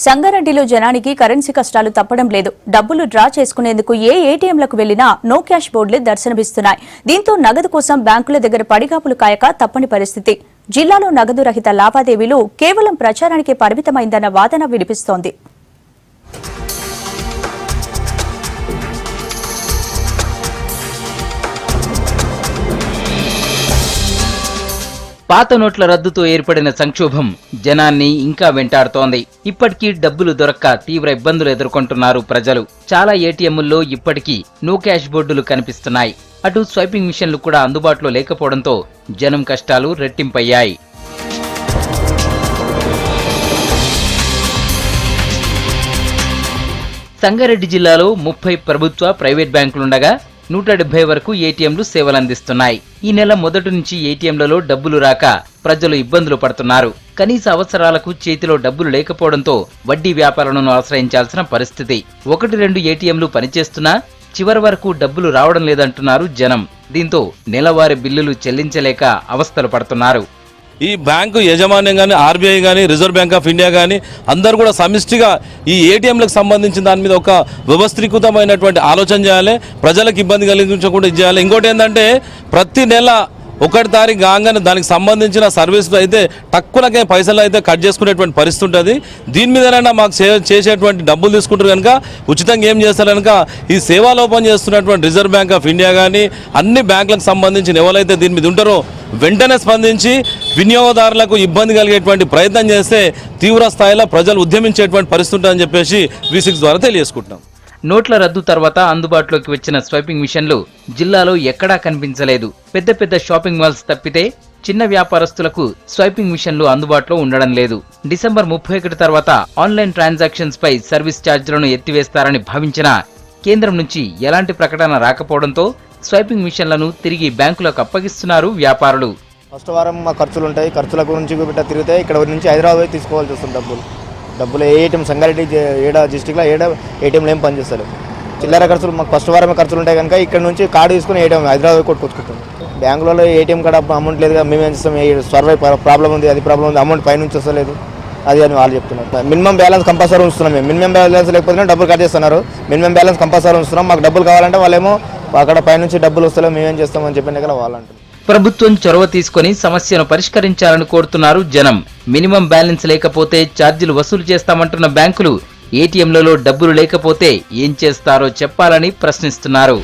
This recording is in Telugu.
సంగారెడ్డిలో జనానికి కరెన్సీ కష్టాలు తప్పడం లేదు. డబ్బులు డ్రా చేసుకునేందుకు ఏ ఏటీఎంలకు వెళ్లినా నో క్యాష్ బోర్డులే దర్శనమిస్తున్నాయి. దీంతో నగదు కోసం బ్యాంకుల దగ్గర పడిగాపులు కాయక తప్పని పరిస్థితి. జిల్లాలో నగదు రహిత లావాదేవీలు కేవలం ప్రచారానికే పరిమితమైందన్న వాదన వినిపిస్తోంది. పాత నోట్ల రద్దుతో ఏర్పడిన సంక్షోభం జనాన్ని ఇంకా వెంటాడుతోంది. ఇప్పటికీ డబ్బులు దొరక్క తీవ్ర ఇబ్బందులు ఎదుర్కొంటున్నారు ప్రజలు. చాలా ఏటీఎంల్లో ఇప్పటికీ నో క్యాష్ బోర్డులు కనిపిస్తున్నాయి. అటు స్వైపింగ్ మిషన్లు కూడా అందుబాటులో లేకపోవడంతో జనం కష్టాలు రెట్టింపయ్యాయి. సంగారెడ్డి జిల్లాలో 30 ప్రభుత్వ, ప్రైవేట్ బ్యాంకులుండగా 170 వరకు ఏటీఎంలు సేవలందిస్తున్నాయి. ఈ నెల మొదటి నుంచి ఏటీఎంలలో డబ్బులు రాక ప్రజలు ఇబ్బందులు పడుతున్నారు. కనీస అవసరాలకు చేతిలో డబ్బులు లేకపోవడంతో వడ్డీ వ్యాపారులను ఆశ్రయించాల్సిన పరిస్థితి. 1-2 ఏటీఎంలు పనిచేస్తున్నా చివరి వరకు డబ్బులు రావడం లేదంటున్నారు జనం. దీంతో నెలవారీ బిల్లులు చెల్లించలేక అవస్థలు పడుతున్నారు. ఈ బ్యాంకు యాజమాన్యం కానీ, ఆర్బీఐ కానీ, రిజర్వ్ బ్యాంక్ ఆఫ్ ఇండియా కానీ అందరూ కూడా సమిష్టిగా ఈ ఏటీఎంలకు సంబంధించిన దాని మీద ఒక వ్యవస్థీకృతమైనటువంటి ఆలోచన చేయాలి. ప్రజలకు ఇబ్బంది కలిగించకుండా చేయాలి. ఇంకోటి ఏంటంటే ప్రతి నెల 1 తారీఖు కాగానే దానికి సంబంధించిన సర్వీసులు అయితే తక్కువకే పైసలు అయితే కట్ చేసుకునేటువంటి పరిస్థితి ఉంటుంది. దీని మీదనైనా మాకు చేసేటువంటి డబ్బులు తీసుకుంటారు కనుక ఉచితంగా ఏం చేస్తారు కనుక ఈ సేవాలోపం చేస్తున్నటువంటి రిజర్వ్ బ్యాంక్ ఆఫ్ ఇండియా కానీ అన్ని బ్యాంకులకు సంబంధించిన ఎవరైతే దీని మీద ఉంటారో వెంటనే స్పందించి వినియోగదారులకు ఇబ్బంది కలిగేటువంటి ప్రయత్నం చేస్తే తీవ్ర స్థాయిలో ప్రజలు ఉద్యమించేటువంటి పరిస్థితి ఉంటుందని చెప్పేసి V6 ద్వారా తెలియజేసుకుంటున్నాం. నోట్ల రద్దు తర్వాత అందుబాటులోకి వచ్చిన స్వైపింగ్ మిషన్లు జిల్లాలో ఎక్కడా కనిపించలేదు. పెద్ద పెద్ద షాపింగ్ మాల్స్ తప్పితే చిన్న వ్యాపారస్తులకు స్వైపింగ్ మిషన్లు అందుబాటులో ఉండడం లేదు. డిసెంబర్ 31 తర్వాత ఆన్లైన్ ట్రాన్సాక్షన్స్ పై సర్వీస్ ఛార్జీలను ఎత్తివేస్తారని భావించిన కేంద్రం నుంచి ఎలాంటి ప్రకటన రాకపోవడంతో స్వైపింగ్ మిషన్లను తిరిగి బ్యాంకులకు అప్పగిస్తున్నారు వ్యాపారులు. ఫస్ట్ వారం మా ఖర్చులు ఉంటాయి. ఖర్చుల గురించి తిరిగితే ఇక్కడ నుంచి హైదరాబాద్ తీసుకోవాల్సి వస్తుంది. డబ్బులు ఏటీఎం సంగారెడ్డి డిస్టిక్లో ఏటీఎంలు ఏం పనిచేస్తారు. చిల్లర ఖర్చులు మాకు ఫస్ట్ వారమే ఖర్చులు ఉంటాయి కనుక ఇక్కడ నుంచి కార్డు తీసుకుని ఏటీఎం హైదరాబాద్ కొట్టుకొచ్చుకుంటాం. బ్యాంకులలో ఏటీఎం కార్డు అమౌంట్ లేదు, మేమేం చేస్తాం, సర్వే ప్రాబ్లం ఉంది, అది ప్రాబ్లం ఉంది, అమౌంట్ పైనుంచి వస్తలేదు, అది అని వాళ్ళు చెప్తున్నారు. మినిమం బ్యాలెన్స్ కంపల్సరీ ఉంచుతున్నాం. మేము మినిమం బ్యాలెన్స్ లేకపోతే డబ్బులు కట్ చేస్తున్నారు. మినిమం బ్యాలెన్స్ కంపల్సరీ ఉంచుతున్నాం. మాకు డబ్బులు కావాలంటే వాళ్ళేమో అక్కడ పైనుంచి డబ్బులు వస్తలేవు, మేమేం చేస్తామని చెప్పిన దగ్గర వాళ్ళు అంటారు. ప్రభుత్వం చొరవ తీసుకుని సమస్యను పరిష్కరించాలని కోరుతున్నారు జనం. మినిమం బ్యాలెన్స్ లేకపోతే ఛార్జీలు వసూలు చేస్తామంటున్న బ్యాంకులు ఏటీఎంలలో డబ్బులు లేకపోతే ఏం చేస్తారో చెప్పాలని ప్రశ్నిస్తున్నారు.